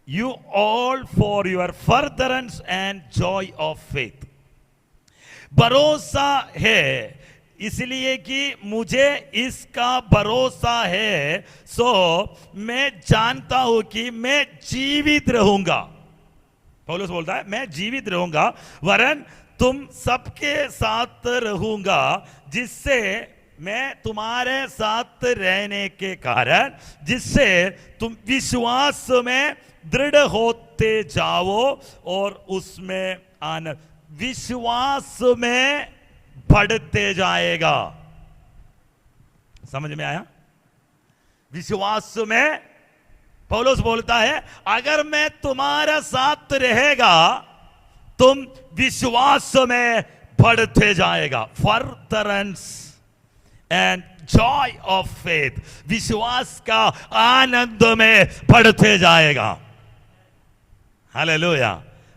you all for your furtherance and Joy of faith. भरोसा है इसलिए कि मुझे इसका भरोसा है, सो मैं जानता हूं कि मैं जीवित रहूंगा। पौलुस बोलता है मैं जीवित रहूंगा, वरन तुम सबके साथ रहूंगा, जिससे मैं तुम्हारे साथ रहने के कारण, जिससे तुम विश्वास में दृढ़ होते जाओ और उसमें आनंद, विश्वास में बढ़ते जाएगा। समझ में आया? विश्वास में पौलुस बोलता है अगर मैं तुम्हारा साथ रहेगा, तुम विश्वास में बढ़ते जाएगा। Furtherance and Joy of faith, विश्वास का आनंद में बढ़ते जाएगा। हालेलुया।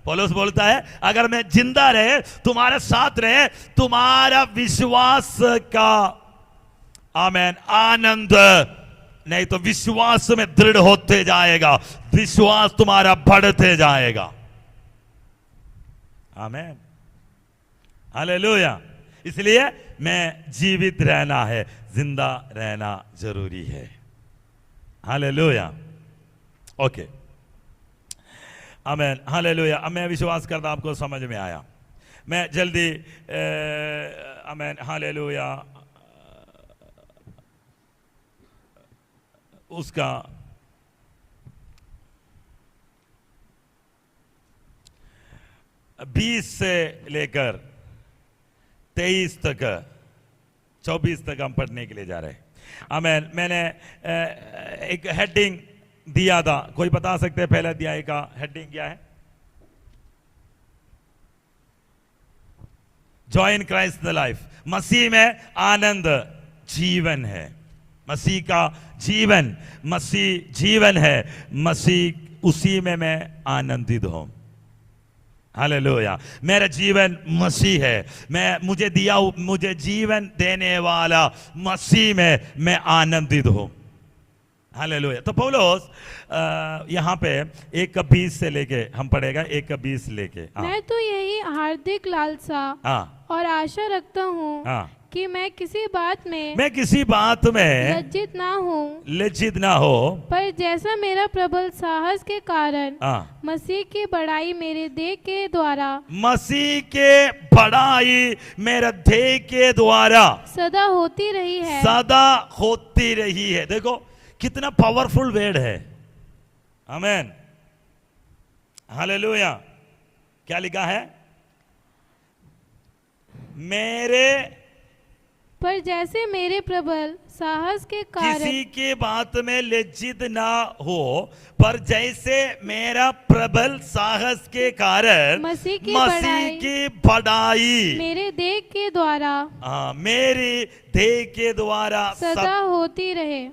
पौलुस बोलता है अगर मैं जिंदा रहे, तुम्हारे साथ रहे, तुम्हारा विश्वास का आमेन आनंद नहीं तो विश्वास में दृढ़ होते जाएगा, विश्वास तुम्हारा बढ़ते जाएगा। आमेन, हालेलुया। इसलिए मैं जीवित रहना है, जिंदा रहना जरूरी है। हालेलुया। ओके, आमेन, हालेलुया। मैं विश्वास करता आपको समझ में आया। मैं जल्दी आमेन, हालेलुया, उसका बीस से लेकर 23 तक, 24 तक हम पढ़ने के लिए जा रहे हैं। आमेन। मैंने एक हेडिंग दिया था, कोई बता सकते हैं पहले अध्याय का हेडिंग क्या है? Joy in Christ the life. मसीह में आनंद जीवन है। मसीह का जीवन, मसीह जीवन है, मसीह उसी में मैं आनंदित हूं। हालेलुया। मेरा जीवन मसीह है, मुझे जीवन देने वाला मसीह में मैं आनंदित हूं। हालेलुया। तो पौलुस यहाँ पे 1:20 से लेके हम पढ़ेगा 1:20 लेके। मैं तो यही हार्दिक लालसा और आशा रखता हूँ कि मैं किसी बात में लज्जित ना हो, पर जैसा मेरा प्रबल साहस के कारण मसीह की बड़ाई मेरे देह के द्वारा, मसीह के बड़ाई मेरे देह के द्वारा सदा होती रही है। देखो कितना पावरफुल वर्ड है। आमेन, हालेलुया। क्या लिखा है? मेरे पर जैसे मेरे प्रबल साहस के कारण किसी की बात में लज्जित ना हो, पर जैसे मेरा प्रबल साहस के कारण मसीह की की बढ़ाई मेरे देह के द्वारा मेरी देह के द्वारा सदा होती रहे।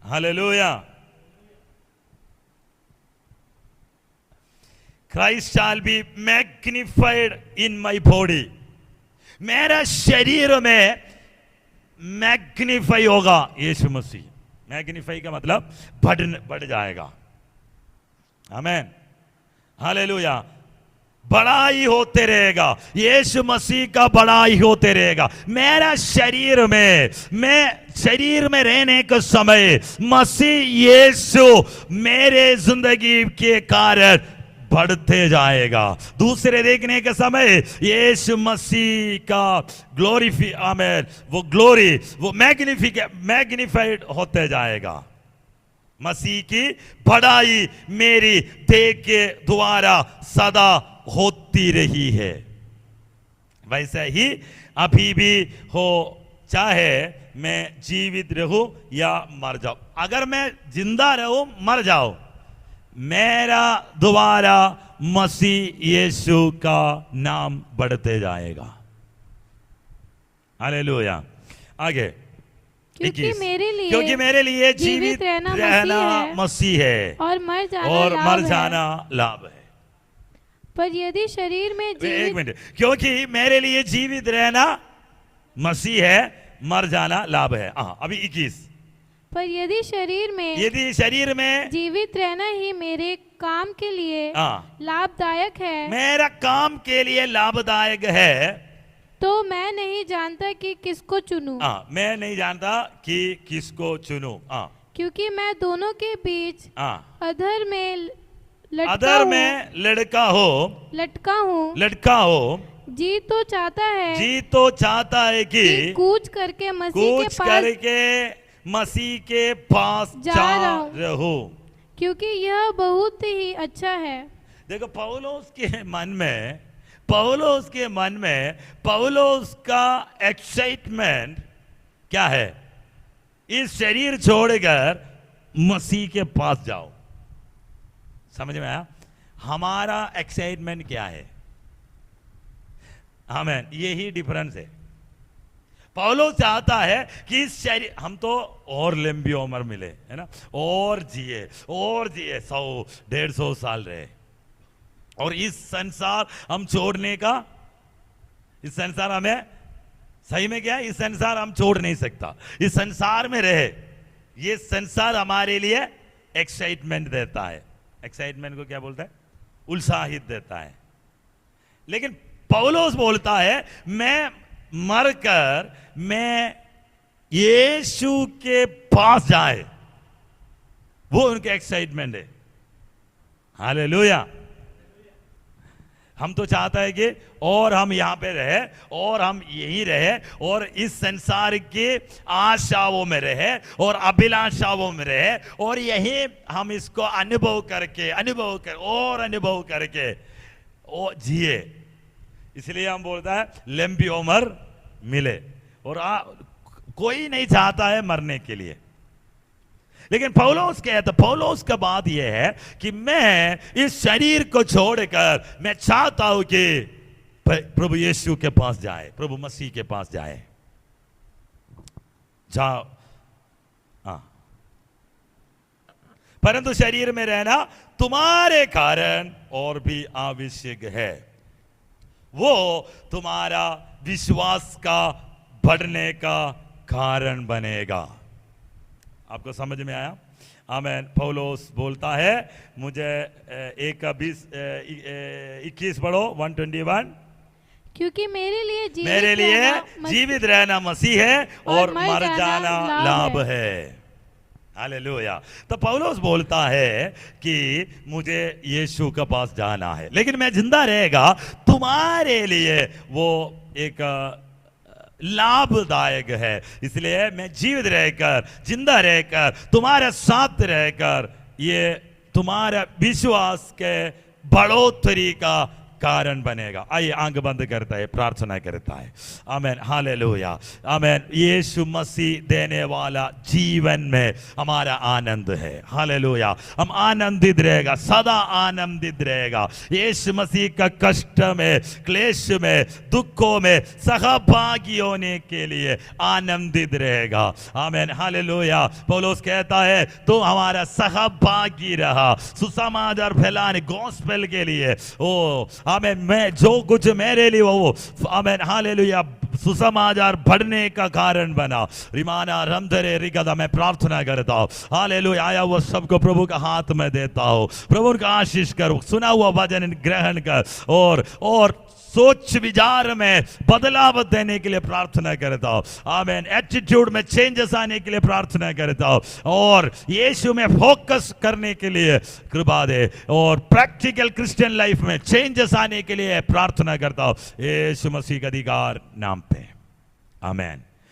Hallelujah. Christ shall be magnified in my body. मेरा शरीर में मैग्निफाई होगा यीशु मसीह। मैग्निफाई का मतलब बढ़ जाएगा। आमेन, हालेलुया। बड़ाई होते रहेगा, यीशु मसीह का बड़ाई होते रहेगा। मेरा शरीर में, मैं शरीर में रहने के समय मसीह यीशु मेरे जिंदगी के कारण बढ़ते जाएगा। दूसरे देखने के समय यीशु मसीह का ग्लोरीफी, आमेन, वो ग्लोरी, वो मैग्निफाइड होते जाएगा। मसीह की बढ़ाई मेरी देह के द्वारा सदा होती रही है। वैसे ही अभी भी हो, चाहे मैं जीवित रहूं या मर जाऊं। अगर मैं जिंदा रहूं, मर जाऊं, मेरा द्वारा मसीह यीशु का नाम बढ़ते जाएगा। हालेलुया। आगे, क्योंकि मेरे लिए जीवित रहना मसीह है और मर जाना लाभ है। पर यदि शरीर में एक मिनट, क्योंकि मेरे लिए जीवित रहना मसीह है, मर जाना लाभ है। अभी 21। पर यदि शरीर में जीवित रहना ही मेरे काम के लिए लाभदायक है, मेरा काम के लिए लाभदायक है, तो मैं नहीं जानता कि किसको चुनूं। मैं नहीं जानता कि किसको चुनूं। क्योंकि मैं दोनों के बीच अधर में लटका हूँ। जी तो चाहता है कि कूच करके मसीह के पास जा रहो, क्योंकि यह बहुत ही अच्छा है। देखो, पौलुस में पौलुस का एक्साइटमेंट क्या है? इस शरीर छोड़कर मसीह के पास जाओ। समझ में आया? हमारा एक्साइटमेंट क्या है? आमेन, यही डिफरेंस है। पौलुस चाहता है कि इस शरीर, हम तो और लंबी उम्र मिले, है ना, और जिए 100-150 साल रहे, और इस संसार हम छोड़ने का, इस संसार हमें सही में क्या है, इस संसार हम छोड़ नहीं सकता। इस संसार में रहे, ये संसार हमारे लिए एक्साइटमेंट देता है। एक्साइटमेंट को क्या बोलता है? उत्साहित देता है। लेकिन पौलुस बोलता है, मैं मरकर मैं यीशु के पास जाए, वो उनके एक्साइटमेंट है। हालेलुया। हम तो चाहता है कि और हम यहां पे रहे, और हम यहीं रहे, और इस संसार के आशाओं में रहे और अभिलाषाओं में रहे, और यही हम इसको अनुभव करके और जिए। इसलिए हम बोलता है लंबी उम्र मिले, और कोई नहीं चाहता है मरने के लिए। लेकिन पौलुस का बात यह है कि मैं इस शरीर को छोड़कर मैं चाहता हूं कि प्रभु यीशु के पास जाए, प्रभु मसीह के पास जाए। जाओ, परंतु शरीर में रहना तुम्हारे कारण और भी आवश्यक है। वो तुम्हारा विश्वास का बढ़ने का कारण बनेगा। आपको समझ में आया? आमेन। पौलुस बोलता है, मुझे 21 पढ़ो, 121। क्योंकि मेरे लिए जीवित रहना मसीह है और मर जाना लाभ है। हालेलुया। तो पौलुस बोलता है कि मुझे यीशु के पास जाना है, लेकिन मैं जिंदा रहेगा तुम्हारे लिए वो एक लाभदायक है। इसलिए मैं जीवित रहकर, जिंदा रहकर, तुम्हारे साथ रहकर ये तुम्हारा विश्वास के बढ़ोतरी का कारण बनेगा। आइए आंख बंद करता है, प्रार्थना करता है। आमेन, हालेलुया, आमेन। यीशु मसीह देने वाला जीवन में हमारा आनंद है। हालेलुया, हम आनंदित रहेगा, सदा आनंदित रहेगा। यीशु मसीह का कष्ट में, क्लेश में, दुखों में सहभागी होने के लिए आनंदित रहेगा। आमेन, हालेलुया। पौलुस कहता है तो हमारा सहभागी रहा सुसमाचार फैलाने, गॉस्पेल के लिए। ओ आमेन, मैं जो कुछ मेरे लिए वो आमेन, हालेलुया, सुसमाचार बढ़ने का कारण बना। रिमाना रमधरे रिगदा, मैं प्रार्थना करता हूँ, हालेलुया, आया वो सबको प्रभु का हाथ में देता हूँ। प्रभु का आशीष करो, सुना हुआ वचन ग्रहण कर और सोच विचार में बदलाव देने के लिए प्रार्थना करता हूं। आमेन, एटीट्यूड में चेंजेस आने के लिए प्रार्थना करता हूं और यीशु में फोकस करने के लिए कृपा दे और प्रैक्टिकल क्रिश्चियन लाइफ में चेंजेस आने के लिए प्रार्थना करता हूं यीशु मसीह के अधिकार नाम पे। आमेन।